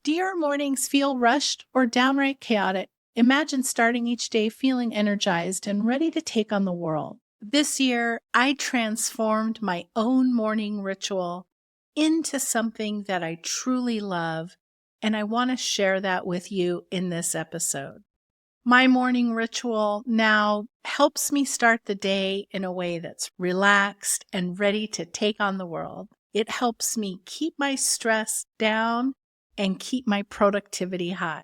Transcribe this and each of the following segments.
Do your mornings feel rushed or downright chaotic? Imagine starting each day feeling energized and ready to take on the world. This year, I transformed my own morning ritual into something that I truly love, and I want to share that with you in this episode. My morning ritual now helps me start the day in a way that's relaxed and ready to take on the world. It helps me keep my stress down and keep my productivity high.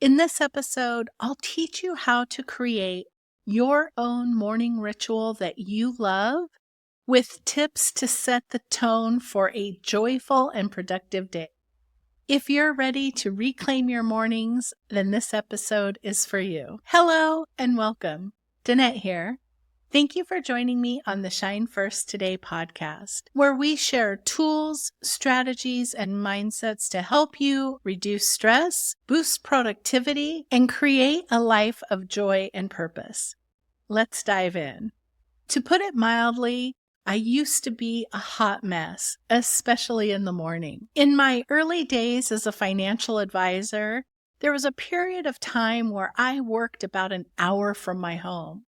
In this episode, I'll teach you how to create your own morning ritual that you love with tips to set the tone for a joyful and productive day. If you're ready to reclaim your mornings, then this episode is for you. Hello and welcome. Danette here. Thank you for joining me on the Shine First Today podcast, where we share tools, strategies, and mindsets to help you reduce stress, boost productivity, and create a life of joy and purpose. Let's dive in. To put it mildly, I used to be a hot mess, especially in the morning. In my early days as a financial advisor, there was a period of time where I worked about an hour from my home.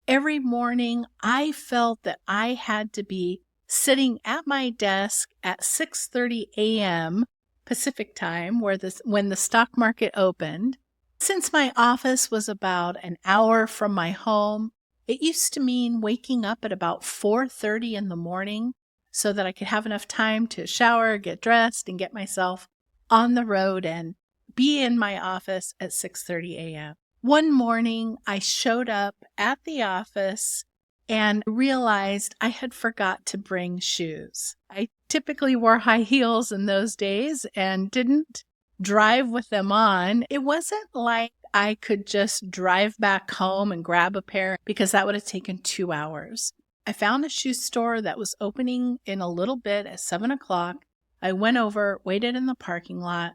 Every morning, I felt that I had to be sitting at my desk at 6:30 a.m. Pacific time, when the stock market opened. Since my office was about an hour from my home, it used to mean waking up at about 4:30 in the morning so that I could have enough time to shower, get dressed, and get myself on the road and be in my office at 6:30 a.m. One morning, I showed up at the office and realized I had forgot to bring shoes. I typically wore high heels in those days and didn't drive with them on. It wasn't like I could just drive back home and grab a pair because that would have taken 2 hours. I found a shoe store that was opening in a little bit at 7 o'clock. I went over, waited in the parking lot.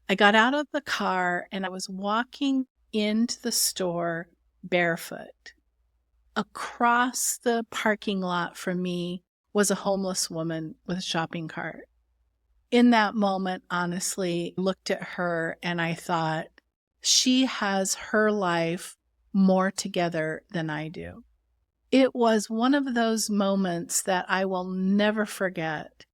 I got out of the car and I was walking into the store barefoot. Across the parking lot from me was a homeless woman with a shopping cart. In that moment, honestly, I looked at her and I thought, she has her life more together than I do. It was one of those moments that I will never forget.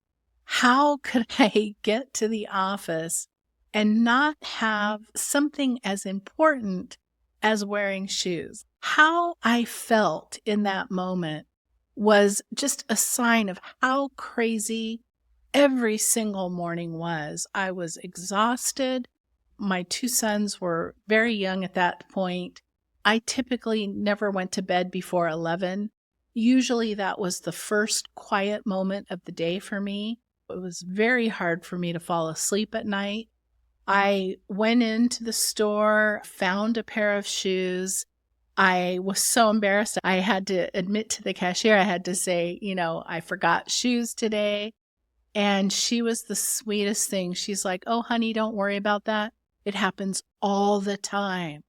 How could I get to the office and not have something as important as wearing shoes? How I felt in that moment was just a sign of how crazy every single morning was. I was exhausted. My two sons were very young at that point. I typically never went to bed before 11. Usually that was the first quiet moment of the day for me. It was very hard for me to fall asleep at night. I went into the store, found a pair of shoes. I was so embarrassed. I had to admit to the cashier, I had to say, I forgot shoes today. And she was the sweetest thing. She's like, "Oh, honey, don't worry about that. It happens all the time.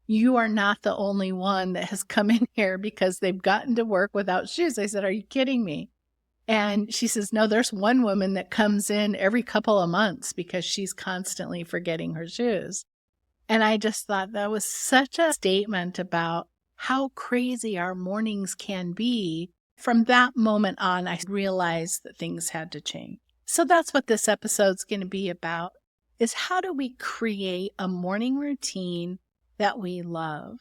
You are not the only one that has come in here because they've gotten to work without shoes." I said, "Are you kidding me?" And she says, "No, there's one woman that comes in every couple of months because she's constantly forgetting her shoes." And I just thought that was such a statement about how crazy our mornings can be. From that moment on, I realized that things had to change. So that's what this episode's going to be about, is how do we create a morning routine that we love?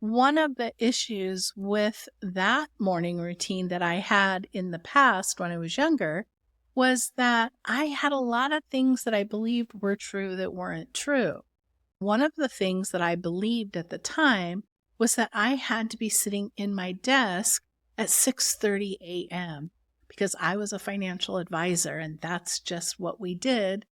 One of the issues with that morning routine that I had in the past when I was younger was that I had a lot of things that I believed were true that weren't true. One of the things that I believed at the time was that I had to be sitting in my desk at 6:30 a.m. because I was a financial advisor and that's just what we did.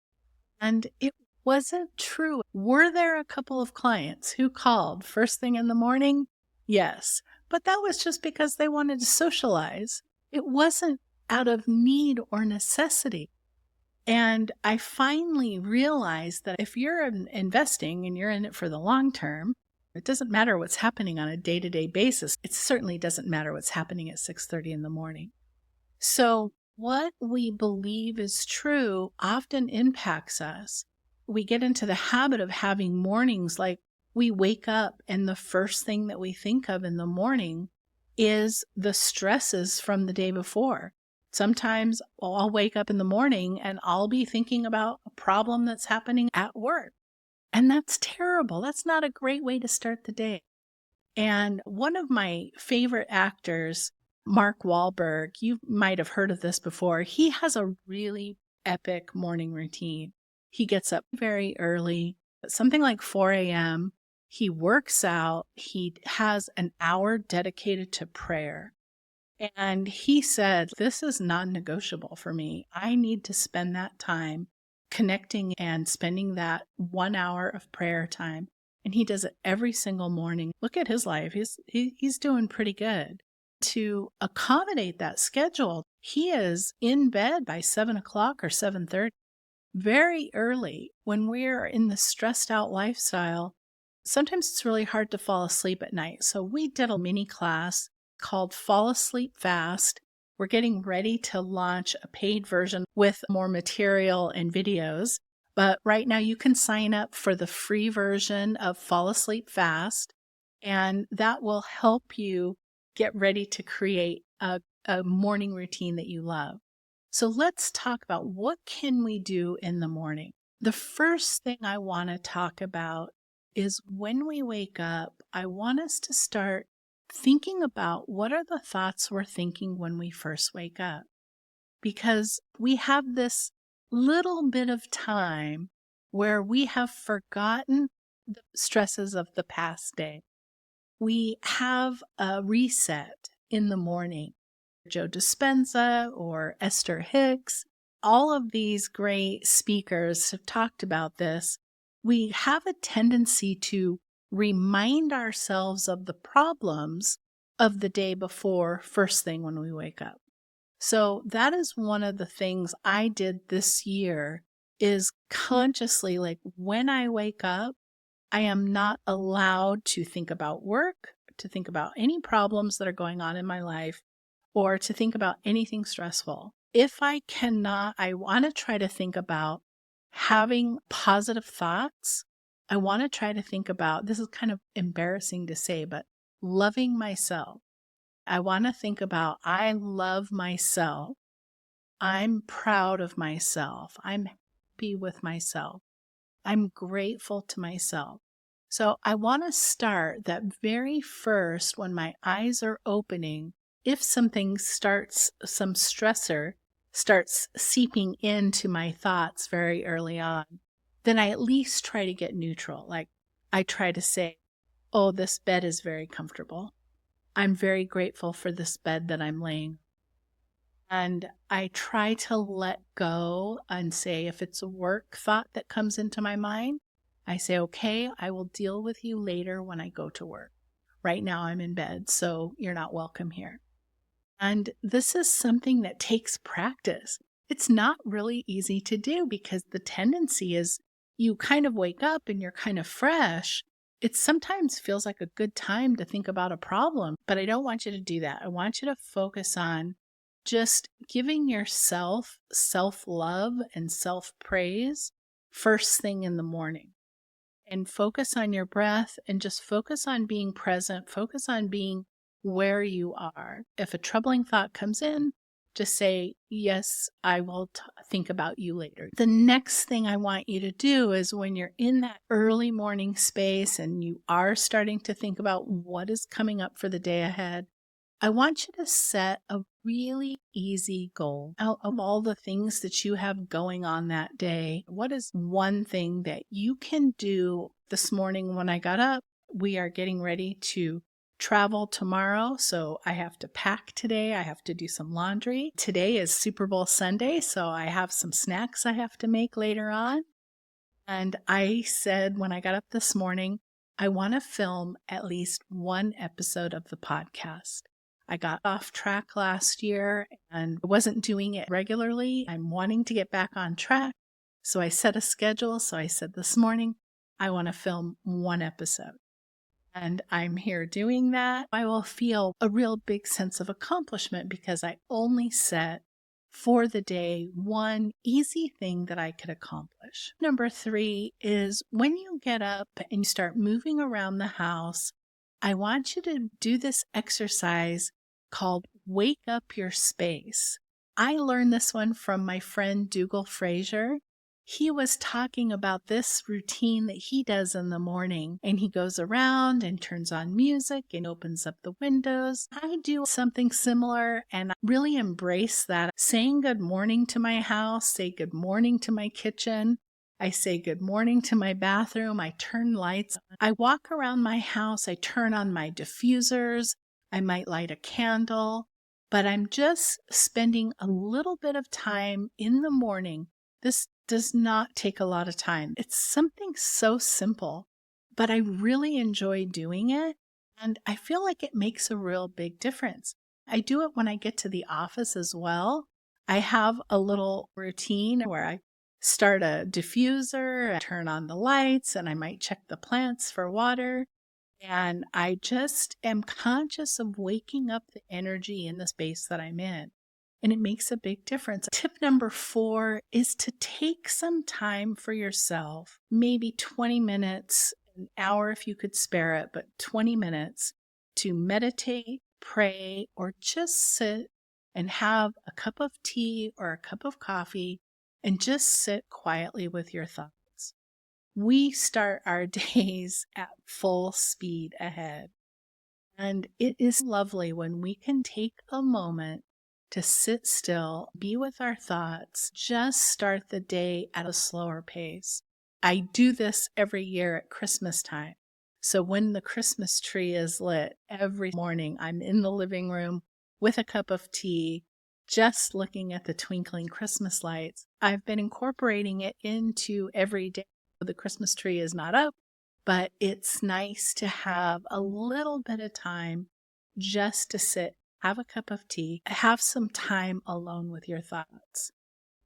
And it wasn't true. Were there a couple of clients who called first thing in the morning? Yes, but that was just because they wanted to socialize. It wasn't out of need or necessity. And I finally realized that if you're investing and you're in it for the long term, it doesn't matter what's happening on a day-to-day basis. It certainly doesn't matter what's happening at 6:30 in the morning. So what we believe is true often impacts us. we get into the habit of having mornings like we wake up and the first thing that we think of in the morning is the stresses from the day before. Sometimes I'll wake up in the morning and I'll be thinking about a problem that's happening at work. And that's terrible. That's not a great way to start the day. And one of my favorite actors, Mark Wahlberg, you might have heard of this before. He has a really epic morning routine. He gets up very early, something like 4 a.m. He works out. He has an hour dedicated to prayer. And he said, this is non-negotiable for me. I need to spend that time connecting and spending that 1 hour of prayer time. And he does it every single morning. Look at his life. He's doing pretty good. To accommodate that schedule, he is in bed by 7 o'clock or 7:30, very early. When we're in the stressed out lifestyle, sometimes it's really hard to fall asleep at night. So we did a mini class called Fall Asleep Fast. We're getting ready to launch a paid version with more material and videos. But right now you can sign up for the free version of Fall Asleep Fast, and that will help you get ready to create a morning routine that you love. So let's talk about what can we do in the morning. The first thing I want to talk about is when we wake up, I want us to start thinking about what are the thoughts we're thinking when we first wake up. Because we have this little bit of time where we have forgotten the stresses of the past day. We have a reset in the morning. Joe Dispenza or Esther Hicks, all of these great speakers have talked about this. We have a tendency to remind ourselves of the problems of the day before first thing when we wake up. So that is one of the things I did this year, is consciously, like, when I wake up, I am not allowed to think about work, to think about any problems that are going on in my life, or to think about anything stressful. If I cannot, I want to try to think about having positive thoughts. I want to try to think about, this is kind of embarrassing to say, but loving myself. I want to think about, I love myself. I'm proud of myself. I'm happy with myself. I'm grateful to myself. So I want to start that very first when my eyes are opening. If something starts, some stressor starts seeping into my thoughts very early on, then I at least try to get neutral. Like, I try to say, oh, this bed is very comfortable. I'm very grateful for this bed that I'm laying. And I try to let go and say, if it's a work thought that comes into my mind, I say, okay, I will deal with you later when I go to work. Right now I'm in bed, so you're not welcome here. And this is something that takes practice. It's not really easy to do because the tendency is you kind of wake up and you're kind of fresh. It sometimes feels like a good time to think about a problem, but I don't want you to do that. I want you to focus on just giving yourself self-love and self-praise first thing in the morning. And focus on your breath and just focus on being present. Focus on being where you are. If a troubling thought comes in, just say, yes, I will think about you later. The next thing I want you to do is when you're in that early morning space and you are starting to think about what is coming up for the day ahead, I want you to set a really easy goal. Out of all the things that you have going on that day, what is one thing that you can do this morning? When I got up, we are getting ready to travel tomorrow, so I have to pack today. I have to do some laundry. Today is Super Bowl Sunday, so I have some snacks I have to make later on. And I said when I got up this morning, I want to film at least one episode of the podcast. I got off track last year and wasn't doing it regularly. I'm wanting to get back on track. So I set a schedule. So I said this morning, I want to film one episode. And I'm here doing that. I will feel a real big sense of accomplishment because I only set for the day, one easy thing that I could accomplish. Number 3 is when you get up and you start moving around the house, I want you to do this exercise called Wake Up Your Space. I learned this one from my friend Dougal Fraser. He was talking about this routine that he does in the morning, and he goes around and turns on music and opens up the windows. I do something similar and I really embrace that. Saying good morning to my house, say good morning to my kitchen. I say good morning to my bathroom. I turn lights on. I walk around my house. I turn on my diffusers. I might light a candle, but I'm just spending a little bit of time in the morning. This does not take a lot of time. It's something so simple, but I really enjoy doing it. And I feel like it makes a real big difference. I do it when I get to the office as well. I have a little routine where I start a diffuser, I turn on the lights, and I might check the plants for water. And I just am conscious of waking up the energy in the space that I'm in. And it makes a big difference. Tip number 4 is to take some time for yourself, maybe 20 minutes, an hour if you could spare it, but 20 minutes to meditate, pray, or just sit and have a cup of tea or a cup of coffee and just sit quietly with your thoughts. We start our days at full speed ahead. And it is lovely when we can take a moment to sit still, be with our thoughts, just start the day at a slower pace. I do this every year at Christmas time. So when the Christmas tree is lit, every morning I'm in the living room with a cup of tea, just looking at the twinkling Christmas lights. I've been incorporating it into every day. The Christmas tree is not up, but it's nice to have a little bit of time just to sit, have a cup of tea, have some time alone with your thoughts,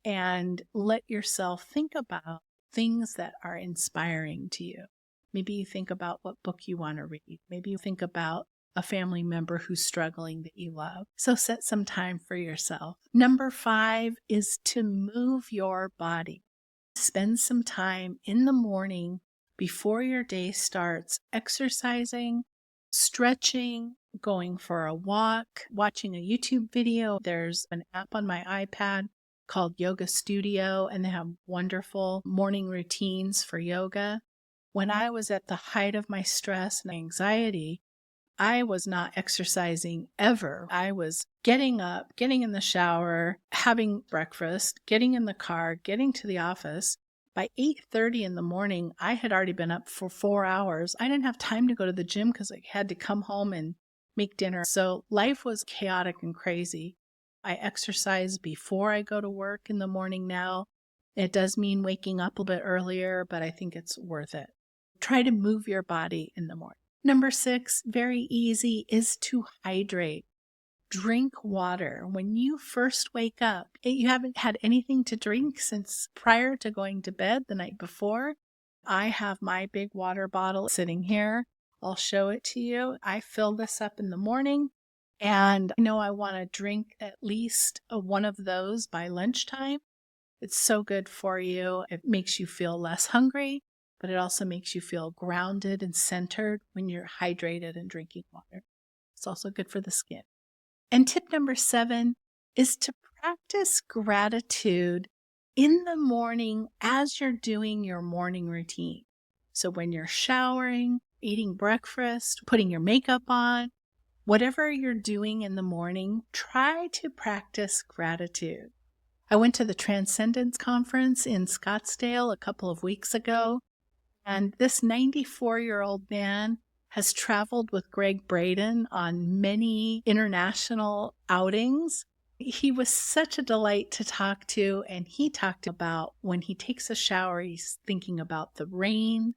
and let yourself think about things that are inspiring to you. Maybe you think about what book you want to read. Maybe you think about a family member who's struggling that you love. So set some time for yourself. Number 5 is to move your body. Spend some time in the morning before your day starts exercising, stretching, going for a walk, watching a YouTube video. There's an app on my iPad called Yoga Studio, and they have wonderful morning routines for yoga. When I was at the height of my stress and anxiety, I was not exercising ever. I was getting up, getting in the shower, having breakfast, getting in the car, getting to the office. By 8:30 in the morning, I had already been up for 4 hours. I didn't have time to go to the gym because I had to come home and make dinner. So life was chaotic and crazy. I exercise before I go to work in the morning now. It does mean waking up a bit earlier, but I think it's worth it. Try to move your body in the morning. Number 6, very easy, is to hydrate. Drink water. When you first wake up, you haven't had anything to drink since prior to going to bed the night before. I have my big water bottle sitting here. I'll show it to you. I fill this up in the morning, and I know I want to drink at least one of those by lunchtime. It's so good for you. It makes you feel less hungry, but it also makes you feel grounded and centered when you're hydrated and drinking water. It's also good for the skin. And tip number 7 is to practice gratitude in the morning as you're doing your morning routine. So when you're showering, eating breakfast, putting your makeup on, whatever you're doing in the morning, try to practice gratitude. I went to the Transcendence Conference in Scottsdale a couple of weeks ago, and this 94-year-old man has traveled with Greg Braden on many international outings. He was such a delight to talk to, and he talked about when he takes a shower, he's thinking about the rain,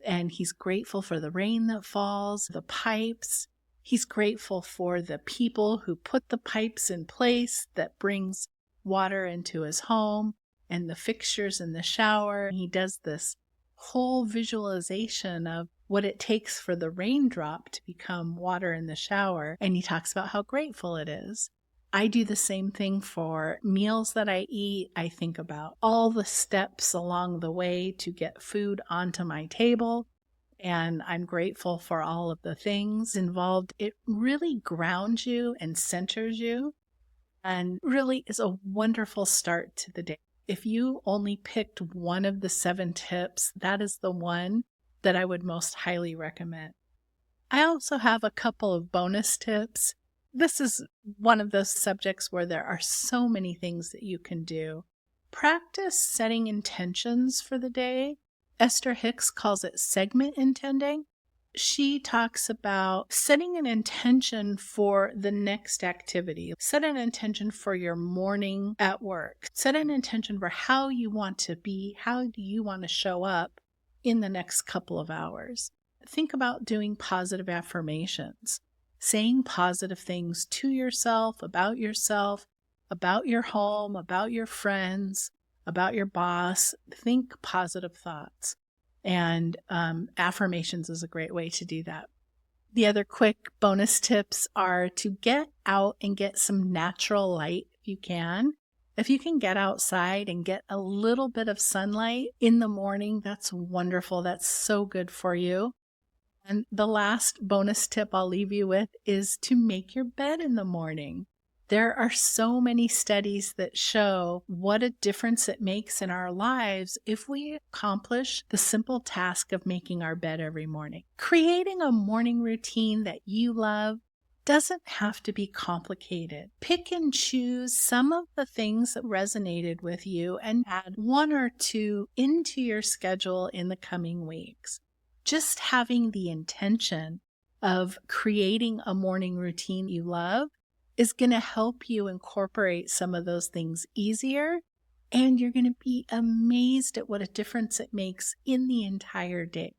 and he's grateful for the rain that falls, the pipes. He's grateful for the people who put the pipes in place that brings water into his home, and the fixtures in the shower. He does this whole visualization of what it takes for the raindrop to become water in the shower, and he talks about how grateful it is. I do the same thing for meals that I eat. I think about all the steps along the way to get food onto my table, and I'm grateful for all of the things involved. It really grounds you and centers you and really is a wonderful start to the day. If you only picked one of the 7 tips, that is the one that I would most highly recommend. I also have a couple of bonus tips. This is one of those subjects where there are so many things that you can do. Practice setting intentions for the day. Esther Hicks calls it segment intending. She talks about setting an intention for the next activity. Set an intention for your morning at work. Set an intention for how you want to be. How do you want to show up in the next couple of hours? Think about doing positive affirmations, saying positive things to yourself, about your home, about your friends, about your boss. Think positive thoughts. And affirmations is a great way to do that. The other quick bonus tips are to get out and get some natural light if you can. If you can get outside and get a little bit of sunlight in the morning, that's wonderful. That's so good for you. And the last bonus tip I'll leave you with is to make your bed in the morning. There are so many studies that show what a difference it makes in our lives if we accomplish the simple task of making our bed every morning. Creating a morning routine that you love doesn't have to be complicated. Pick and choose some of the things that resonated with you and add 1 or 2 into your schedule in the coming weeks. Just having the intention of creating a morning routine you love is going to help you incorporate some of those things easier, and you're going to be amazed at what a difference it makes in the entire day.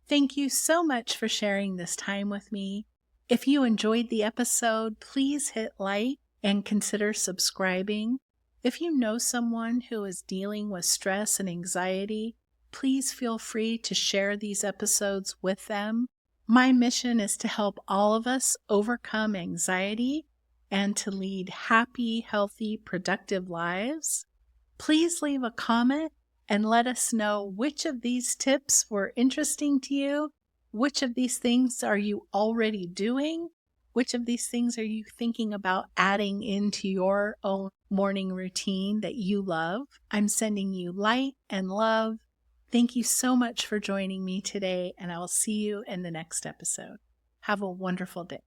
Thank you so much for sharing this time with me. If you enjoyed the episode, please hit like and consider subscribing. If you know someone who is dealing with stress and anxiety, please feel free to share these episodes with them. My mission is to help all of us overcome anxiety and to lead happy, healthy, productive lives. Please leave a comment and let us know which of these tips were interesting to you. Which of these things are you already doing? Which of these things are you thinking about adding into your own morning routine that you love? I'm sending you light and love. Thank you so much for joining me today, and I will see you in the next episode. Have a wonderful day.